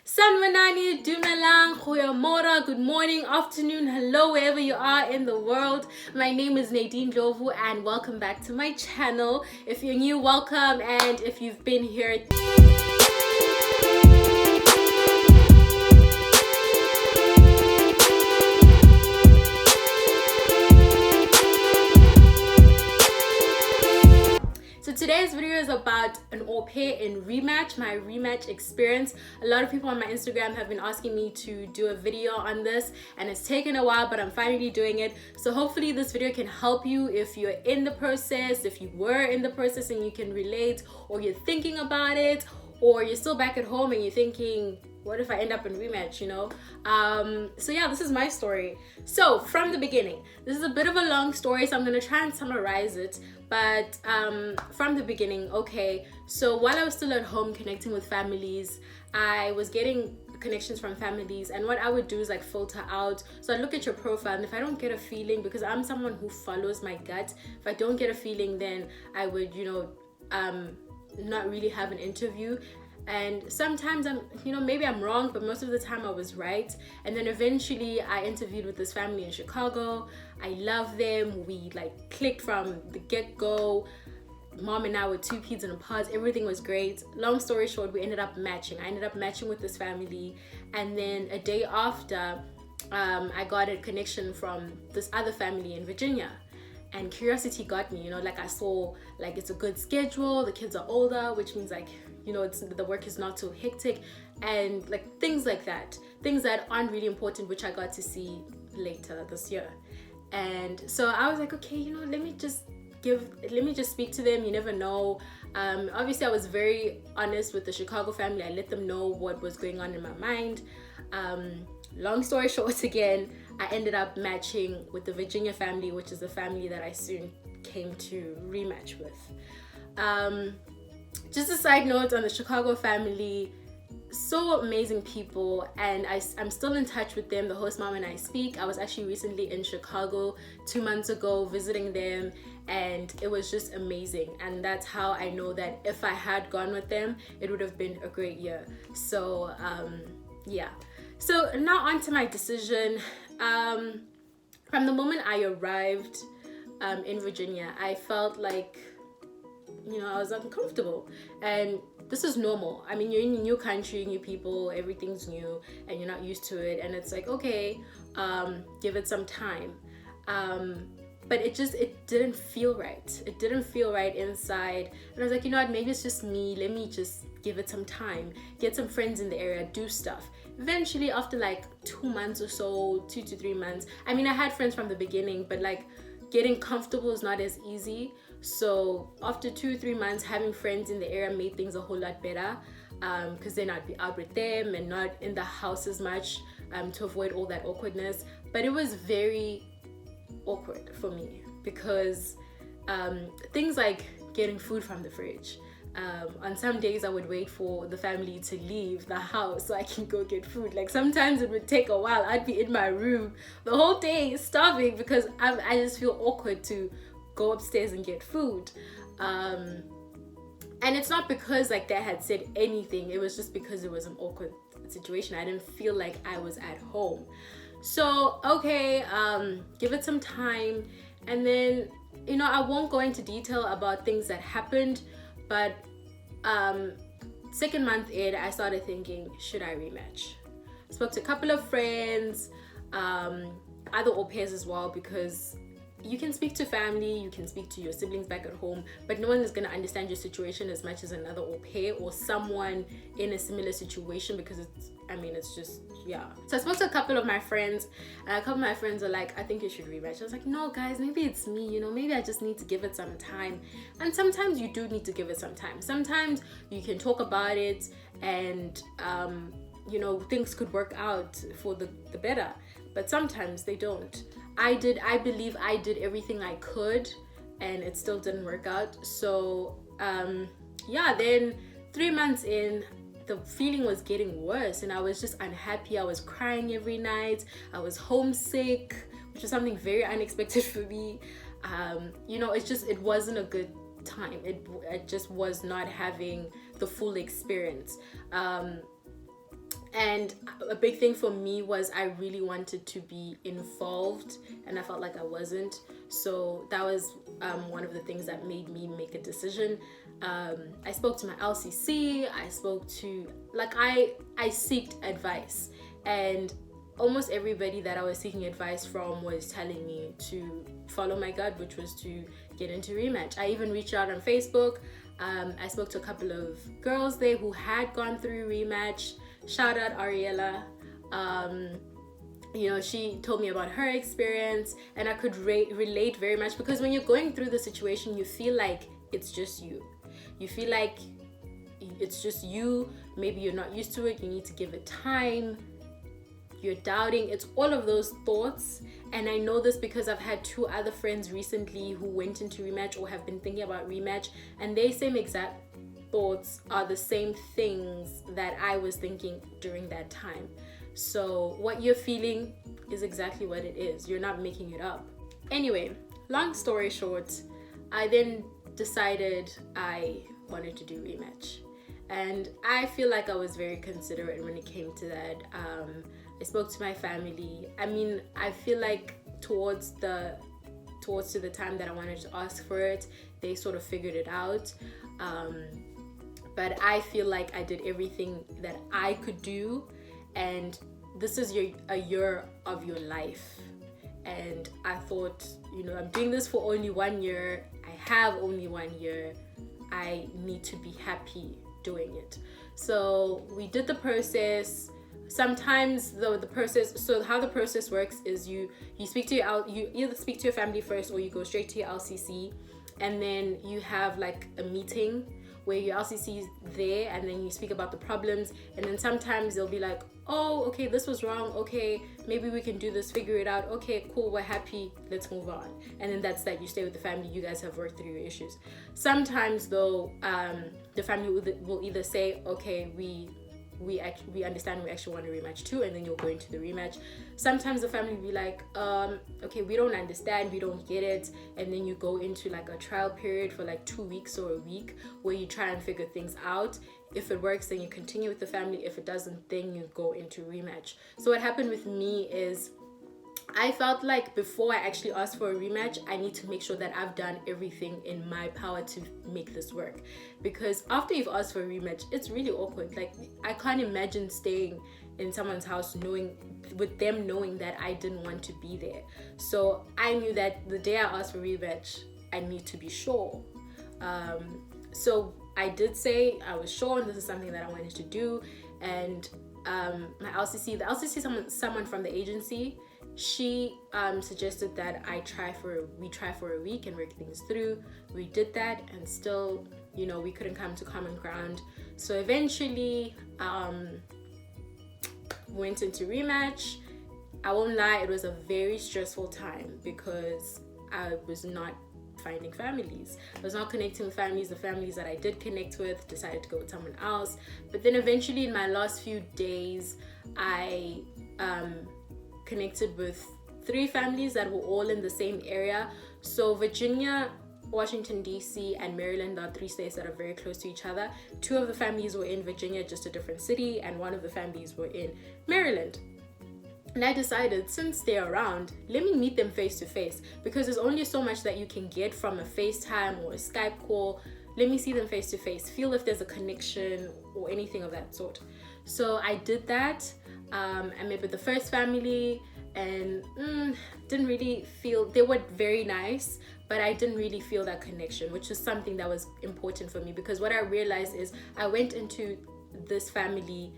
Sanwanani, Dumelang, Goeiemorgen, good morning, afternoon, hello, wherever you are in the world. My name is Nadine Jovu and welcome back to my channel. If you're new, welcome, and if you've been here, so today's video is about an au pair in Rematch, my Rematch experience. A lot of people on my Instagram have been asking me to do a video on this, and it's taken a while, but I'm finally doing it. So hopefully this video can help you if you're in the process, if you were in the process and you can relate, or you're thinking about it, or you're still back at home and you're thinking, what if I end up in Rematch, you know? So yeah, this is my story. So from the beginning, this is a bit of a long story, so I'm gonna try and summarize it. But from the beginning, okay, so while I was still at home connecting with families, I was getting connections from families, and what I would do is like filter out. So I look at your profile, and if I don't get a feeling, because I'm someone who follows my gut, if I don't get a feeling, then I would, not really have an interview. And sometimes maybe I'm wrong, but most of the time I was right. And then eventually I interviewed with this family in Chicago. I love them. We like clicked from the get-go. Mom and I were two peas in a pod. Everything was great. Long story short, we ended up matching. I ended up matching with this family, and then a day after, I got a connection from this other family in Virginia. And curiosity got me, like I saw like it's a good schedule, the kids are older, which means like, the work is not so hectic, and like things like that, things that aren't really important, which I got to see later this year. And so I was like, okay, let me just speak to them. You never know. Obviously I was very honest with the Chicago family. I let them know what was going on in my mind. Long story short, again, I ended up matching with the Virginia family, which is the family that I soon came to rematch with. Just a side note on the Chicago family, so amazing people, and I'm still in touch with them. The host mom and I speak. I was actually recently in Chicago 2 months ago visiting them, and it was just amazing. And that's how I know that if I had gone with them, it would have been a great year. So yeah. So now on to my decision. From the moment I arrived in Virginia, I felt like, I was uncomfortable. And this is normal. I mean, you're in a new country, new people, everything's new, and you're not used to it. And it's like, okay, give it some time. But it didn't feel right. It didn't feel right inside. And I was like, you know what, maybe it's just me. Let me just give it some time. Get some friends in the area, do stuff. Eventually, after like 2 months or so, 2 to 3 months, I mean, I had friends from the beginning, but like getting comfortable is not as easy. So after 2 or 3 months, having friends in the area made things a whole lot better, because then I'd be out with them and not in the house as much, to avoid all that awkwardness. But it was very awkward for me because things like getting food from the fridge. On some days I would wait for the family to leave the house so I can go get food. Like sometimes it would take a while. I'd be in my room the whole day starving because I just feel awkward to go upstairs and get food. And it's not because like they had said anything. It was just because it was an awkward situation. I didn't feel like I was at home. So okay, give it some time. And then I won't go into detail about things that happened, but second month in, I started thinking, should I rematch? Spoke to a couple of friends, other au pairs as well, because you can speak to family, you can speak to your siblings back at home, but no one is going to understand your situation as much as another au pair or someone in a similar situation, because it's just, yeah. So I spoke to a couple of my friends, and a couple of my friends are like, I think you should rematch. I was like, no guys, maybe it's me, maybe I just need to give it some time. And sometimes you do need to give it some time. Sometimes you can talk about it and things could work out for the better, but sometimes they don't. I believe I did everything I could, and it still didn't work out. So then 3 months in, the feeling was getting worse, and I was just unhappy. I was crying every night. I was homesick, which was something very unexpected for me. It wasn't a good time. It just was not having the full experience. And a big thing for me was I really wanted to be involved, and I felt like I wasn't. So that was one of the things that made me make a decision. I spoke to my LCC. I spoke to, like, I seeked advice, and almost everybody that I was seeking advice from was telling me to follow my gut, which was to get into Rematch. I even reached out on Facebook. I spoke to a couple of girls there who had gone through Rematch. Shout out Ariella. She told me about her experience, and I could relate very much, because when you're going through the situation, you feel like it's just you. You feel like it's just you. Maybe you're not used to it. You need to give it time. You're doubting. It's all of those thoughts. And I know this because I've had 2 other friends recently who went into Rematch or have been thinking about Rematch, and they same exact thoughts are the same things that I was thinking during that time. So what you're feeling is exactly what it is. You're not making it up. Anyway, long story short, I then decided I wanted to do Rematch. And I feel like I was very considerate when it came to that. I spoke to my family. I mean, I feel like towards to the time that I wanted to ask for it, they sort of figured it out. But I feel like I did everything that I could do, and this is a year of your life. And I thought, I'm doing this for only 1 year. I have only 1 year. I need to be happy doing it. So we did the process. Sometimes though how the process works is you either speak to your family first, or you go straight to your LCC, and then you have like a meeting where your LCC is there, and then you speak about the problems, and then sometimes they'll be like, oh, okay, this was wrong, okay, maybe we can do this, figure it out, okay, cool, we're happy, let's move on. And then that's that. You stay with the family, you guys have worked through your issues. Sometimes though, the family will either say, okay, we understand, we actually want to rematch too, and then you'll go into the rematch. Sometimes the family will be like, okay, we don't understand, we don't get it, and then you go into like a trial period for like 2 weeks or a week where you try and figure things out. If it works, then you continue with the family. If it doesn't, then you go into rematch. So what happened with me is, I felt like before I actually asked for a rematch, I need to make sure that I've done everything in my power to make this work. Because after you've asked for a rematch, it's really awkward. Like, I can't imagine staying in someone's house with them knowing that I didn't want to be there. So I knew that the day I asked for a rematch, I need to be sure. So I did say I was sure, and this is something that I wanted to do. And my LCC, someone from the agency, she suggested that we try for a week and work things through. We did that, and still, we couldn't come to common ground. So eventually, went into rematch. I won't lie, it was a very stressful time because I was not finding families. I was not connecting with families. The families that I did connect with decided to go with someone else. But then eventually, in my last few days, I connected with 3 families that were all in the same area. So Virginia, Washington DC, and Maryland are 3 states that are very close to each other. 2 of the families were in Virginia, just a different city, and 1 of the families were in Maryland. And I decided, since they're around, let me meet them face to face, because there's only so much that you can get from a FaceTime or a Skype call. Let me see them face to face, feel if there's a connection or anything of that sort. So I did that. I met with the first family, and didn't really feel, they were very nice, but I didn't really feel that connection, which is something that was important for me, because what I realized is I went into this family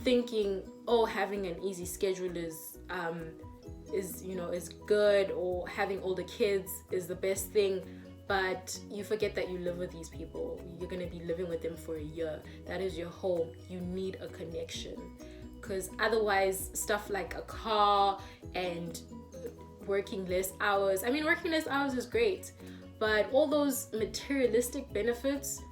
thinking, oh, having an easy schedule is good, or having older kids is the best thing. But you forget that you live with these people. You're going to be living with them for a year. That is your home. You need a connection, because otherwise stuff like a car and working less hours, working less hours is great, but all those materialistic benefits,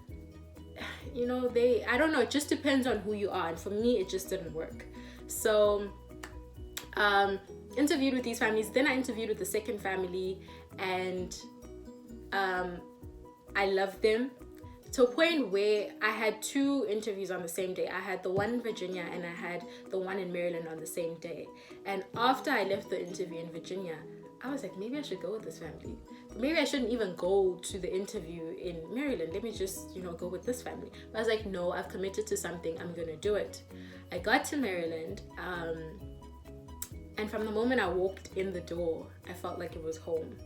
I don't know, it just depends on who you are, and for me it just didn't work. So interviewed with these families, then I interviewed with the second family, and I loved them. to a point where I had 2 interviews on the same day. I had the one in Virginia and I had the one in Maryland on the same day. And after I left the interview in Virginia, I was like, maybe I should go with this family. Maybe I shouldn't even go to the interview in Maryland. Let me just, go with this family. But I was like, no, I've committed to something. I'm going to do it. I got to Maryland. And from the moment I walked in the door, I felt like it was home.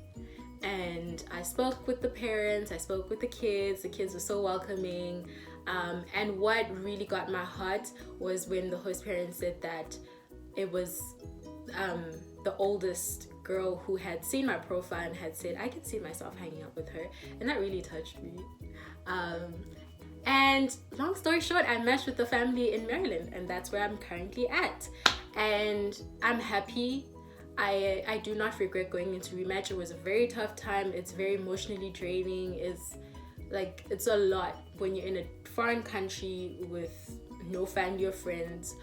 And I spoke with the parents, I spoke with the kids were so welcoming. And what really got my heart was when the host parents said that it was the oldest girl who had seen my profile and had said, I could see myself hanging out with her. And that really touched me. And long story short, I matched with the family in Maryland, and that's where I'm currently at. And I'm happy. I do not regret going into Rematch. It was a very tough time. It's very emotionally draining. It's a lot when you're in a foreign country with no family or friends.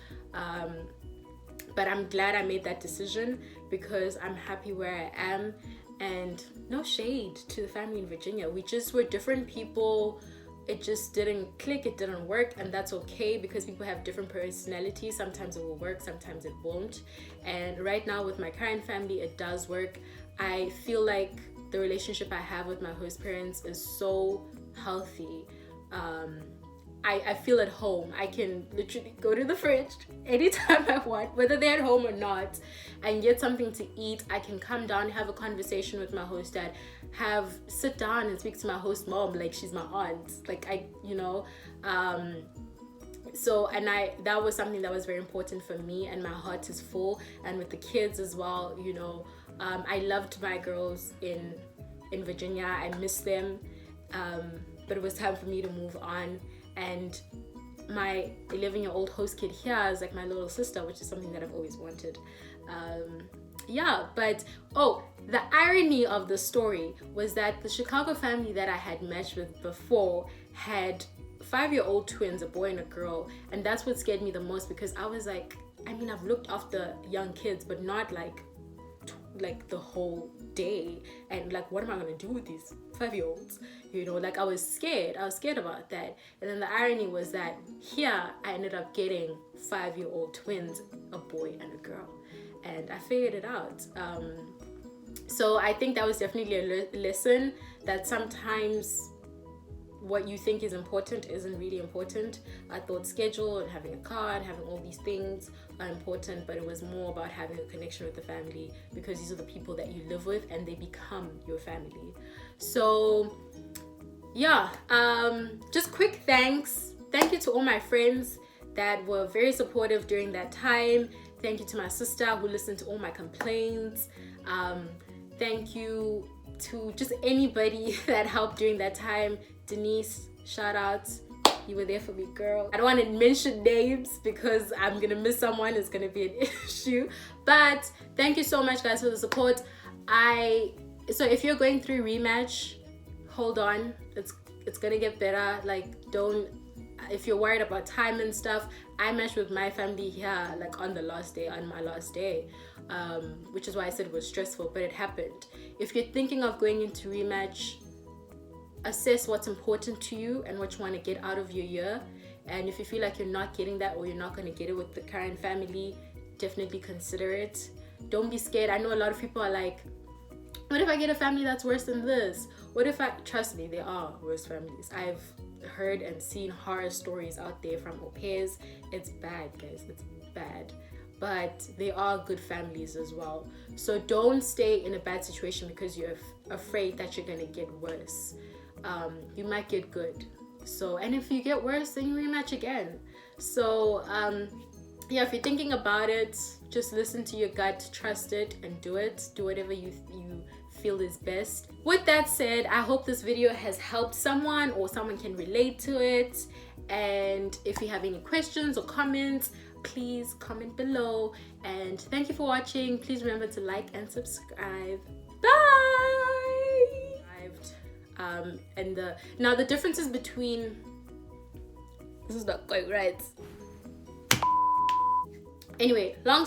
But I'm glad I made that decision because I'm happy where I am. And no shade to the family in Virginia. We just were different people. It just didn't click, it didn't work, and that's okay because people have different personalities. Sometimes it will work, sometimes it won't. And right now with my current family, it does work. I feel like the relationship I have with my host parents is so healthy. I feel at home. I can literally go to the fridge anytime I want, whether they're at home or not, and get something to eat. I can come down, have a conversation with my host dad, sit down and speak to my host mom like she's my aunt. That was something that was very important for me, and my heart is full. And with the kids as well, I loved my girls in Virginia. I miss them, but it was time for me to move on. And my 11-year-old host kid here is like my little sister, which is something that I've always wanted. The irony of the story was that the Chicago family that I had matched with before had 5-year-old twins, a boy and a girl. And that's what scared me the most, because I was like, I've looked after young kids, but not like the whole day. And what am I gonna do with these 5-year-olds? I was scared about that. And then the irony was that here I ended up getting 5-year-old twins, a boy and a girl, and I figured it out. So I think that was definitely a lesson that sometimes what you think is important isn't really important. I thought schedule and having a car and having all these things are important, but it was more about having a connection with the family, because these are the people that you live with and they become your family. So just quick thanks. Thank you to all my friends that were very supportive during that time. Thank you to my sister who listened to all my complaints. Thank you to just anybody that helped during that time. Denise, shout out. You were there for me, girl. I don't want to mention names because I'm gonna miss someone. It's gonna be an issue. But thank you so much, guys, for the support. So if you're going through Rematch, hold on. It's gonna get better. If you're worried about time and stuff, I matched with my family here on my last day, which is why I said it was stressful, but it happened. If you're thinking of going into Rematch, assess what's important to you and what you want to get out of your year. And if you feel like you're not getting that, or you're not going to get it with the current family, definitely consider it. Don't be scared. I know a lot of people are like, what if I get a family that's worse than this? Trust me, there are worse families. I've heard and seen horror stories out there from au pairs. It's bad, guys. It's bad. But they are good families as well. So don't stay in a bad situation because you're afraid that you're going to get worse. You might get good. And if you get worse, then you rematch again. So if you're thinking about it, just listen to your gut, trust it, and do it. Do whatever you feel is best. With that said, I hope this video has helped someone, or someone can relate to it. And if you have any questions or comments, please comment below. And thank you for watching. Please remember to like and subscribe. Bye. Now the differences between, this is not quite right. Anyway, long